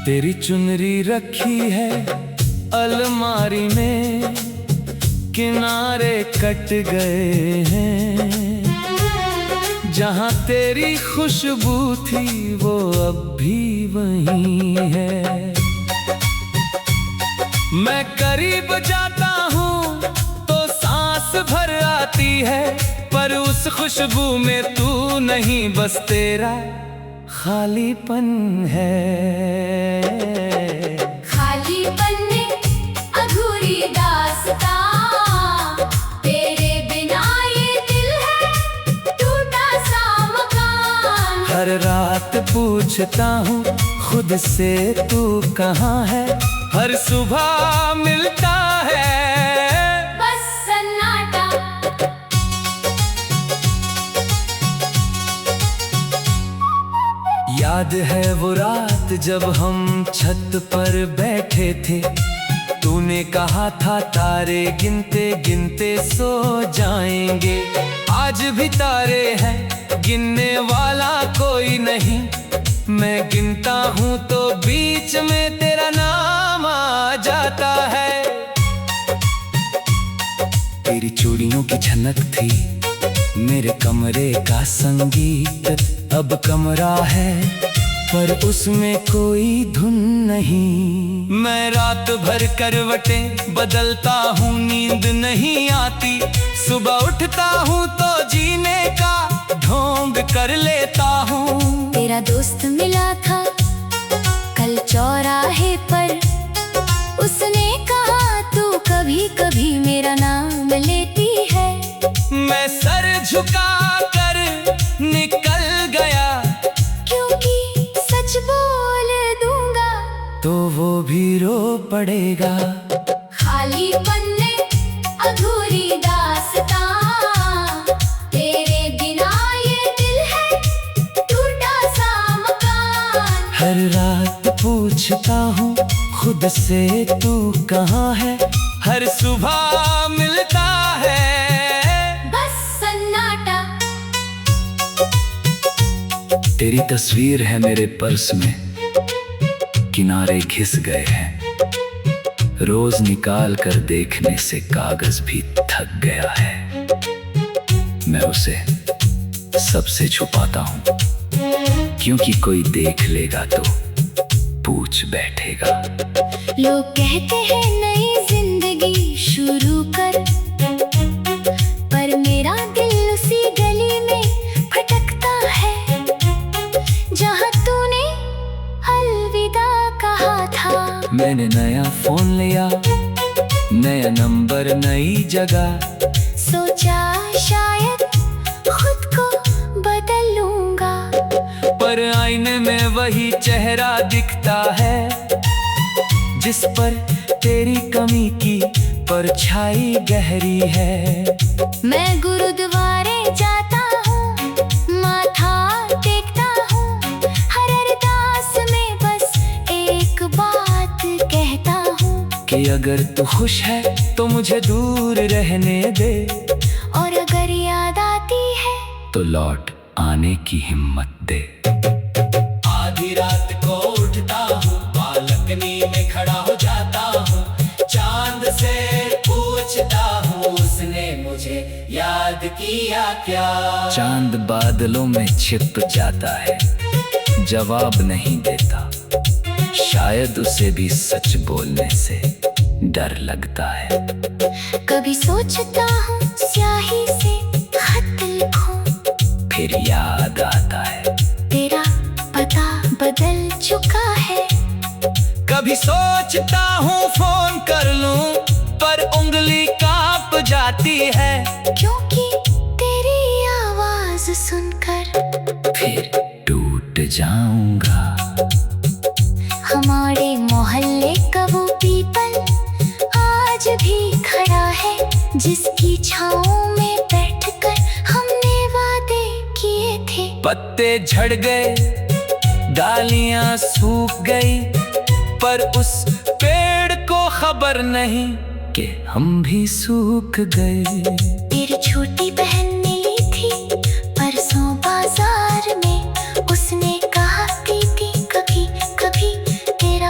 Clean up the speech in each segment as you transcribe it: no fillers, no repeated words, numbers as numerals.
तेरी चुनरी रखी है अलमारी में, किनारे कट गए हैं। जहाँ तेरी खुशबू थी वो अब भी वहीं है। मैं करीब जाता हूँ तो सांस भर आती है, पर उस खुशबू में तू नहीं, बस तेरा खालीपन है। खालीपन में अधूरी दास्तां, तेरे बिना ये दिल है टूटा सा मकान। हर रात पूछता हूँ खुद से तू कहाँ है, हर सुबह मिलता है बस सन्नाटा। याद है वो रात जब हम छत पर बैठे थे, तूने कहा था तारे गिनते गिनते सो जाएंगे। आज भी तारे हैं, गिनने वाला कोई नहीं। मैं गिनता हूँ तो बीच में तेरा नाम आ जाता है। तेरी चूड़ियों की झनक थी मेरे कमरे का संगीत। अब कमरा है पर उसमें कोई धुन नहीं। मैं रात भर करवटें बदलता हूँ, नींद नहीं आती। सुबह उठता हूँ तो जीने का ढोंग कर लेता हूँ। तेरा दोस्त मिला था कल चौराहे पर, उसने कहा तू कभी कभी मेरा नाम लेती है। मैं सर झुका कर निकल गया, क्योंकि सच बोल दूंगा तो वो भी रो पड़ेगा। खालीपन में अधूरी दास्तां, तेरे बिना ये दिल है टूटा सा मकान। हर रात पूछता हूँ खुद से तू कहाँ है, हर सुबह मिलता है बस सन्नाटा। तेरी तस्वीर है मेरे पर्स में, किनारे घिस गए हैं। रोज निकाल कर देखने से कागज भी थक गया है। मैं उसे सबसे छुपाता हूँ, क्योंकि कोई देख लेगा तो पूछ बैठेगा। लोग कहते हैं नई जिंदगी शुरू कर, पर मेरा दिल उसी गली में भटकता है जहाँ तूने अलविदा कहा था। मैंने नया फोन लिया, नया नंबर, नई जगह। सोचा शायद खुद को बदल लूंगा, पर आईने में वही चेहरा दिखता है जिस पर तेरी कमी की परछाई गहरी है। मैं गुरुद्वारे जाता हूँ, माथा टेकता हूँ, हर अरदास में बस एक बात कहता हूँ कि अगर तू खुश है तो मुझे दूर रहने दे, और अगर याद आती है तो लौट आने की हिम्मत दे। आधी रात को उठता हूँ, बालकनी में खड़ा हो जाता हूँ, चांद से पूछता हूँ उसने मुझे याद किया क्या। चांद बादलों में छिप जाता है, जवाब नहीं देता। शायद उसे भी सच बोलने से डर लगता है। कभी सोचता हूँ स्याही से खत लिखूं, फिर याद आता है तेरा पता बदल चुका है। कभी सोचता हूँ फोन कर लूं, पर उंगली कांप जाती है, क्योंकि तेरी आवाज सुनकर फिर टूट जाऊंगा। हमारे मोहल्ले का वो पीपल आज भी खड़ा है, जिसकी छाँव में बैठकर हमने वादे किए थे। पत्ते झड़ गए, डालियां सूख गई, पर उस पेड़ को खबर नहीं कि हम भी सूख गए। तेरी छोटी बहन ने ली थी परसों बाजार में, उसने कहा दीदी कभी कभी तेरा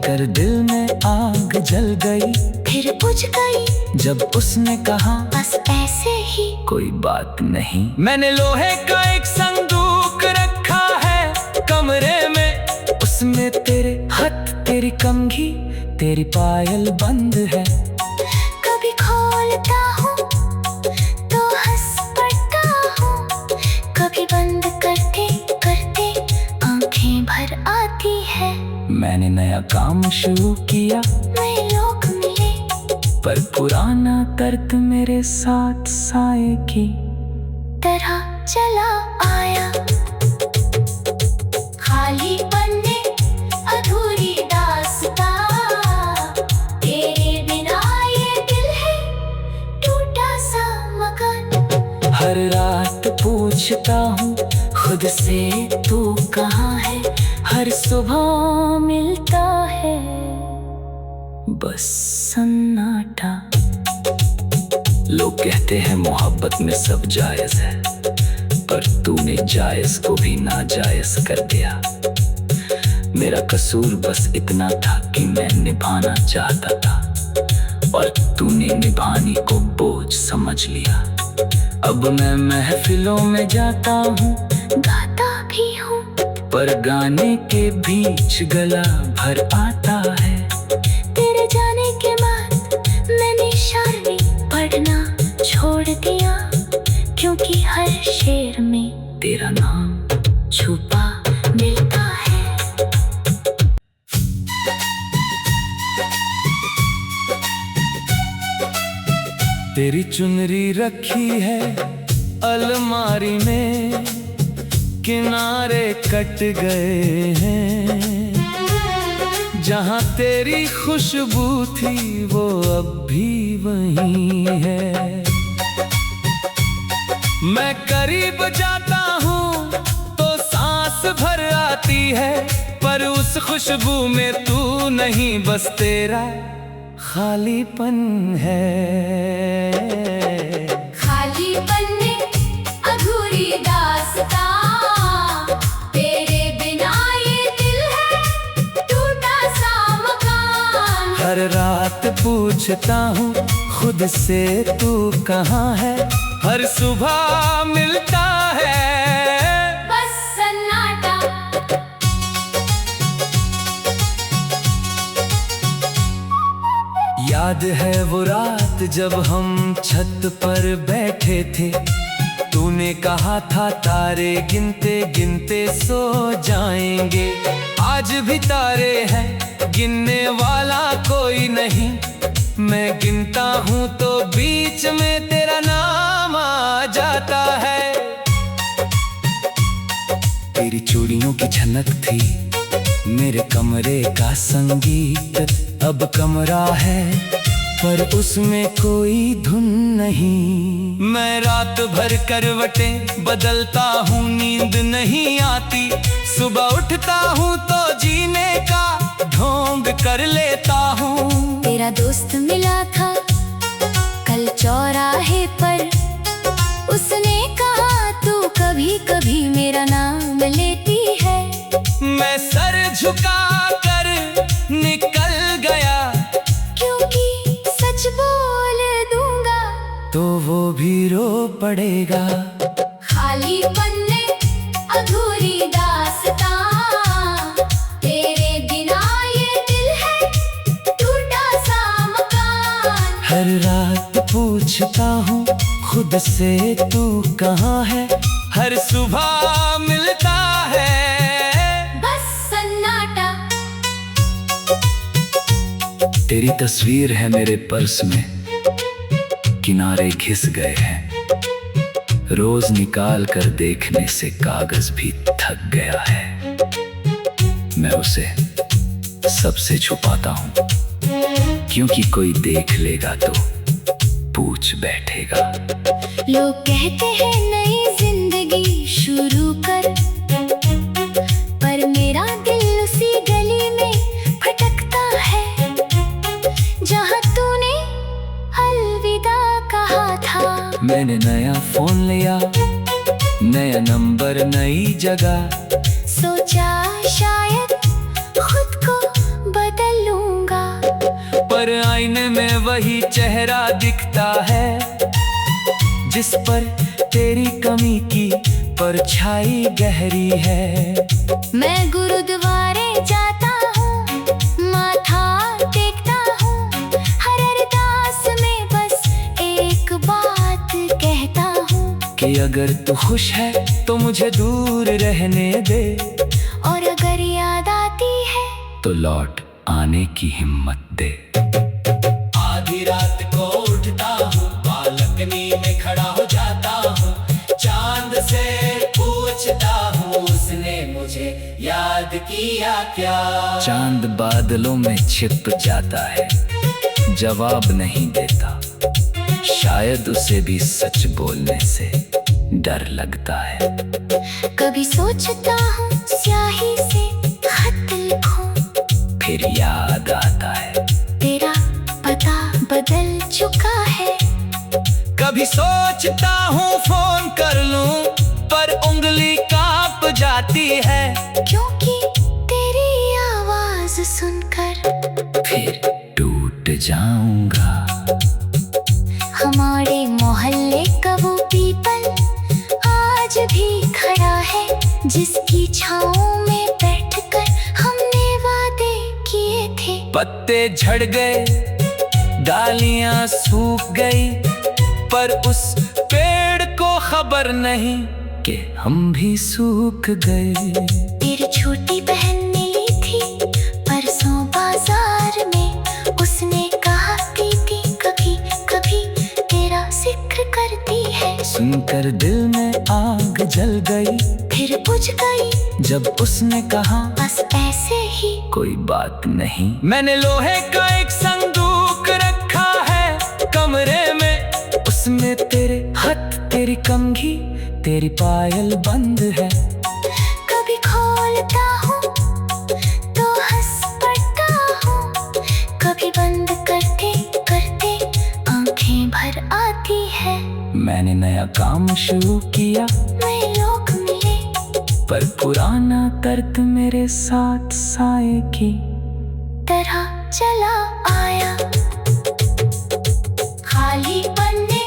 कर दिल में आग जल गई। फिर बुझ गई जब उसने कहा बस ऐसे ही। कोई बात नहीं। मैंने लोहे का एक संदूक रखा है कमरे में, उसमें तेरे हाथ, तेरी कंघी, तेरी पायल बंद है। कभी खोलता हूँ तो हंस पड़ता हूँ, कभी बंद करते करते आंखें भर आती है। मैंने नया काम शुरू किया, नए लोग मिले, पर पुराना दर्द मेरे साथ साए की तरह चला आया। खाली पन्ने, अधूरी दास्तां, तेरे बिना ये दिल है टूटा सा मकान। हर रात पूछता हूँ खुद से तू कहाँ है, हर सुबह मिलता है बस सन्नाटा। लोग कहते हैं मोहब्बत में सब जायज है, पर तूने जायज को भी नाजायज कर दिया। मेरा कसूर बस इतना था कि मैं निभाना चाहता था, और तूने निभाने को बोझ समझ लिया। अब मैं महफिलों में जाता हूँ, गाता भी हूँ, पर गाने के बीच गला भर आता है। तेरे जाने के बाद मैंने शायरी पढ़ना छोड़ दिया, क्योंकि हर शेर में तेरा नाम छुपा मिलता है। तेरी चुनरी रखी है अलमारी में, किनारे कट गए हैं। जहाँ तेरी खुशबू थी वो अब भी वही है। मैं करीब जाता हूँ तो सांस भर आती है, पर उस खुशबू में तू नहीं, बस तेरा खालीपन है। खाली पन्ने, अधूरी दास्तां, तेरे बिना ये दिल है टूटा सा मकान। हर रात पूछता हूँ खुद से तू कहाँ है, हर सुबह मिलता है बस सन्नाटा। याद है वो रात जब हम छत पर बैठे थे, तूने कहा था तारे गिनते गिनते सो जाएंगे। आज भी तारे हैं, गिनने वाला कोई नहीं। मैं गिनता हूँ तो बीच में तेरा नाम आ जाता है। तेरी चूड़ियों की झनक थी मेरे कमरे का संगीत। अब कमरा है पर उसमें कोई धुन नहीं। मैं रात भर करवटें बदलता हूँ, नींद नहीं आती। सुबह उठता हूँ तो जीने का ढोंग कर लेता हूँ। तेरा दोस्त मिला था कल चौराहे पर, उसने कहा तू कभी कभी मेरा नाम लेती है। मैं सर झुका कर निकल गया, क्योंकि सच बोल दूंगा तो वो भी रो पड़ेगा। खाली पन्ने, अधूरी दास्तां, तेरे बिना ये दिल है टूटा सा मकान। हर रात पूछता हूँ खुद से तू कहाँ है, हर सुबह मिलता है बस सन्नाटा। तेरी तस्वीर है मेरे पर्स में, किनारे घिस गए हैं। रोज निकाल कर देखने से कागज भी थक गया है। मैं उसे सबसे छुपाता हूँ, क्योंकि कोई देख लेगा तो पूछ बैठेगा। लोग कहते हैं नई जिंदगी शुरू कर, पर मेरा दिल उसी गली में भटकता है जहाँ तूने अलविदा कहा था। मैंने नया फोन लिया, नया नंबर, नई जगह। सोचा शायद खुद को बदल पर आईने में वही चेहरा दिखता है जिस पर तेरी कमी की परछाई गहरी है। मैं गुरुद्वारे जाता हूँ, माथा टेकता हूँ, हर अरदास में बस एक बात कहता हूँ कि अगर तू खुश है तो मुझे दूर रहने दे, और अगर याद आती है तो लौट आने की हिम्मत दे। आधी रात को उठता हूँ, बालकनी में खड़ा हो जाता हूँ, चांद से पूछता हूँ उसने मुझे याद किया क्या। चांद बादलों में छिप जाता है, जवाब नहीं देता, शायद उसे भी सच बोलने से डर लगता है। कभी सोचता हूँ स्याही से खत लिखूं, फिर याद आता है तेरा पता बदल चुका है। कभी सोचता हूँ फोन कर लूं, पर उंगली कांप जाती है, क्योंकि तेरी आवाज सुनकर फिर टूट जाऊंगा। हमारे मोहल्ले का वो पीपल आज भी खड़ा है, जिसकी छाँव में बैठकर हमने वादे किए थे। पत्ते झड़ गए, डालियां सूख गई, पर उस पेड़ को खबर नहीं कि हम भी सूख गए। तेरी छोटी बहन ने ली थी परसों बाजार में, उसने कहा दीदी कभी कभी तेरा जिक्र करती है। सुनकर दिल में आग जल गई, फिर बुझ गई जब उसने कहा बस ऐसे ही कोई बात नहीं। मैंने लोहे का एक संदूक रखा है कमरे में, उसमें तेरे हाथ, तेरी कंघी, तेरी पायल बंद है। कभी खोलता हूँ तो हंस पड़ता हूँ, कभी बंद करते करते आंखें भर आती है। मैंने नया काम शुरू किया, नए लोग मिले, पर पुराना दर्द मेरे साथ साए की तरह चला आया। खाली पन्ने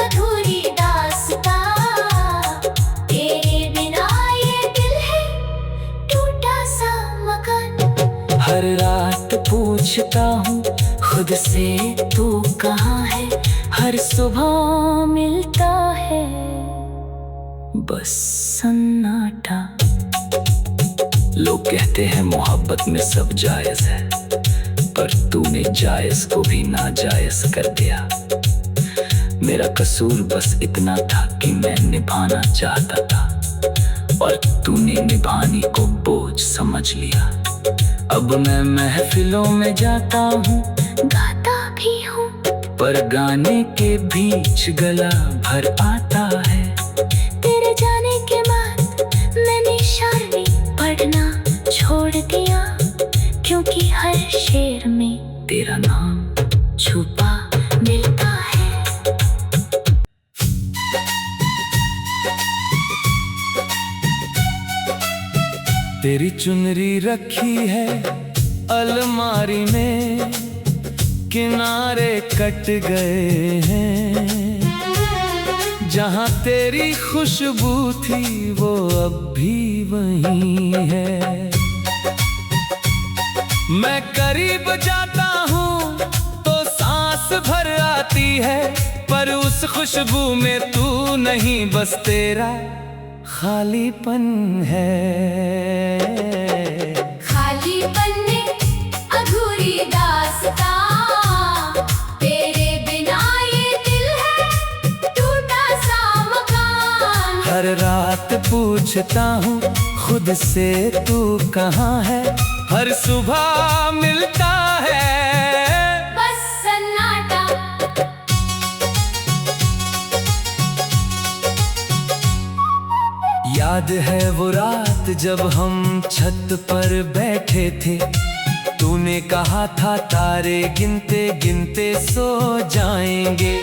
अधूरी दास्तां, तेरे बिना ये दिल है टूटा सा मकान। हर रात पूछता हूँ खुद से तू कहाँ है, हर सुबह मिलता है बस सन्नाटा। लोग कहते हैं मोहब्बत में सब जायज है, पर तूने जायज को भी नाजायज कर दिया। मेरा कसूर बस इतना था कि मैं निभाना चाहता था, और तूने निभाने को बोझ समझ लिया। अब मैं महफिलों में जाता हूँ, गाता भी हूँ, पर गाने के बीच गला भर आता है। तेरे जाने के बाद मैंने शायरी पढ़ना छोड़ दिया, क्योंकि हर शेर में तेरा नाम छुपा मिलता है। तेरी चुनरी रखी है अलमारी में, किनारे कट गए हैं। जहाँ तेरी खुशबू थी वो अब भी वही है। मैं करीब जाता हूँ तो सांस भर आती है, पर उस खुशबू में तू नहीं, बस तेरा खालीपन है। खाली पन्ने अधूरी दास्तां, तेरे बिना ये दिल है टूटा सा मकान। हर रात पूछता हूँ खुद से तू कहाँ है, हर सुबह मिलता है बस सन्नाटा। याद है वो रात जब हम छत पर बैठे थे, तूने कहा था तारे गिनते गिनते सो जाएंगे।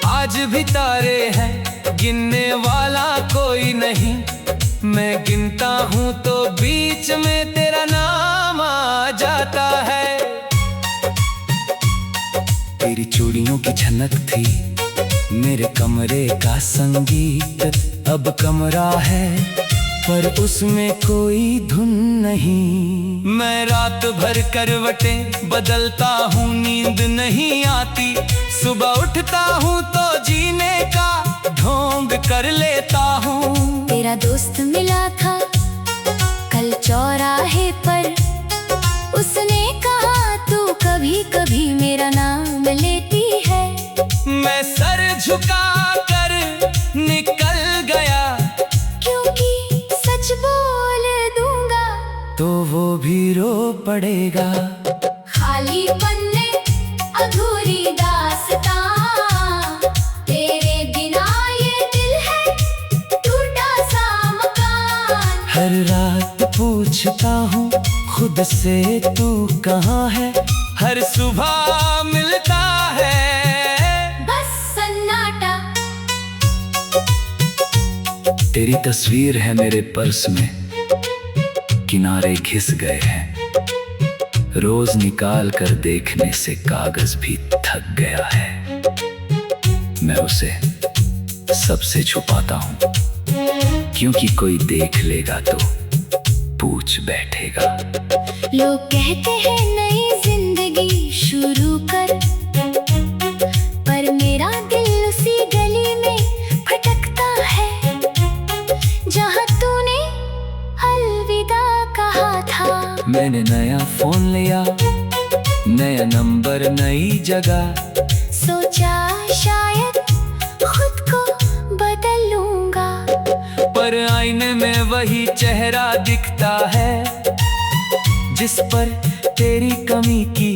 आज भी तारे हैं, गिनने वाला कोई नहीं। मैं गिनता हूँ तो बीच में तेरा नाम आ जाता है। तेरी चूड़ियों की छनक थी मेरे कमरे का संगीत। अब कमरा है पर उसमें कोई धुन नहीं। मैं रात भर करवटें बदलता हूँ, नींद नहीं आती। सुबह उठता हूँ तो जीने का ढोंग कर लेता हूँ। तेरा दोस्त मिला था कल चौराहे पर, उसने कहा तू कभी कभी मेरा नाम लेती है। मैं सर झुका कर निकल गया, क्योंकि सच बोल दूंगा तो वो भी रो पड़ेगा। खाली पन्ने अधूरी दास्तां, तेरे बिना ये दिल है टूटा सा मकान। हर रात पूछता हूँ खुद से तू कहाँ है, हर सुबह मिलता है बस सन्नाटा। तेरी तस्वीर है मेरे पर्स में, किनारे घिस गए हैं। रोज निकाल कर देखने से कागज भी थक गया है। मैं उसे सबसे छुपाता हूँ, क्योंकि कोई देख लेगा तो पूछ बैठेगा। लोग कहते हैं नई जिंदगी शुरू कर, पर मेरा दिल उसी गली में भटकता है जहाँ तूने अलविदा कहा था। मैंने नया फोन लिया, नया नंबर, नई जगह। सोचा शायद खुद को बदल लूंगा, पर आईने में वही चेहरा दिखता है जिस पर तेरी कमी की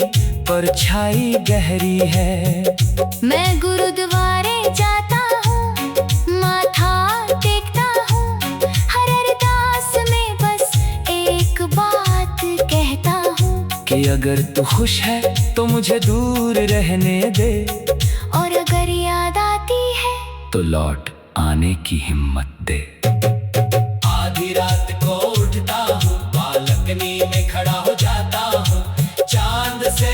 परछाई गहरी है। मैं गुरुद्वारे जाता हूँ, माथा टेकता हूँ, हर अरदास में बस एक बात कहता हूँ कि अगर तू खुश है तो मुझे दूर रहने दे, और अगर याद आती है तो लौट आने की हिम्मत दे। आधी रात को उठता हूँ, बालकनी में खड़ा हो जाता हूँ। चांद से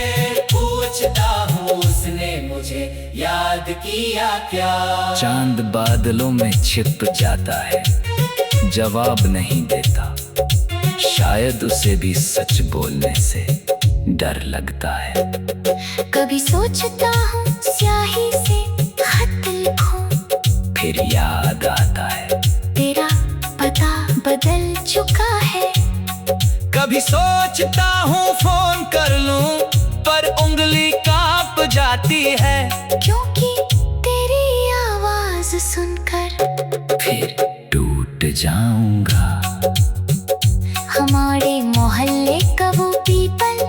पूछता हूँ उसने मुझे याद किया क्या। चांद बादलों में छिप जाता है, जवाब नहीं देता। शायद उसे भी सच बोलने से डर लगता है। कभी सोचता हूँ स्याही से खत लिखूं, फिर याद आता है तेरा पता बदल चुका है। कभी सोचता हूँ फोन कर लूं, पर उंगली कांप जाती है। क्योंकि तेरी आवाज सुनकर फिर टूट जाऊंगा। हमारे मोहल्ले का वो पीपल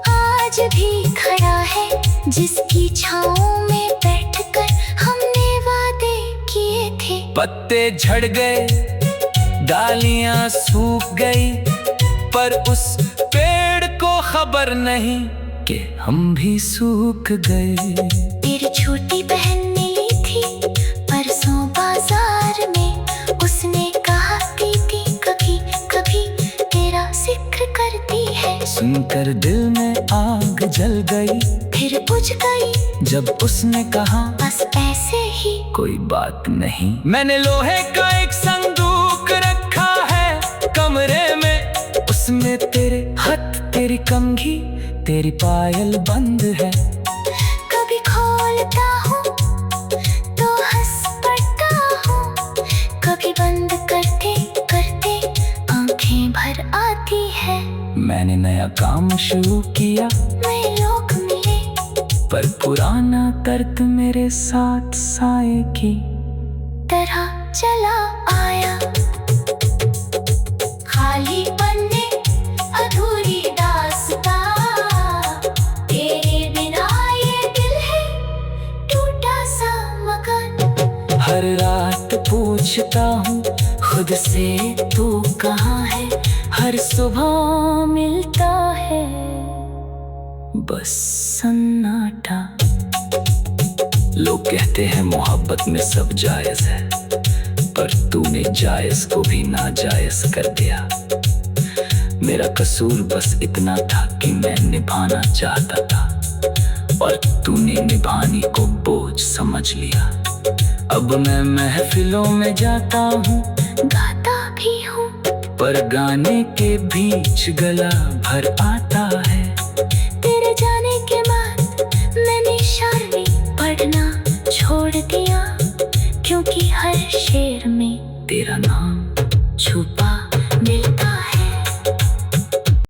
आज भी खड़ा है, जिसकी छाँव में बैठकर हमने वादे किए थे। पत्ते झड़ गए, डालियां सूख गई, पर उस पेड़ को खबर नहीं कि हम भी सूख गए। तेरी छोटी बहन ने ली थी परसों बाजार में, उसने कहा दीदी कभी कभी तेरा जिक्र करती है। सुनकर दिल में आग जल गई, फिर बुझ गई जब उसने कहा बस ऐसे ही कोई बात नहीं। मैंने लोहे का एक संदूक रखा है कमरे में, उसमें तेरे हाथ, तेरी कंघी, तेरी पायल बंद है। कभी खोलता हूँ तो हंस पड़ता हूँ, कभी बंद करते करते आंखें भर आती है। मैंने नया काम शुरू किया, नए लोग मिले, पर पुराना दर्द मेरे साथ साए की तरह चला आया। खाली पन्ने अधूरी दास्तां, तेरे बिना ये दिल है टूटा सा मकान। हर रात पूछता हूँ खुद से तू कहाँ है, हर सुबह मिलता है बस सन्नाटा। लोग कहते हैं मोहब्बत में सब जायज है, पर तूने जायज को भी नाजायज कर दिया। मेरा कसूर बस इतना था कि मैं निभाना चाहता था, और तूने निभाने को बोझ समझ लिया। अब मैं महफिलों में जाता हूँ, गाता भी हूँ, पर गाने के बीच गला भर आता है। तेरे जाने के बाद मैंने शायरी पढ़ना छोड़ दिया, क्योंकि हर शेर में तेरा नाम छुपा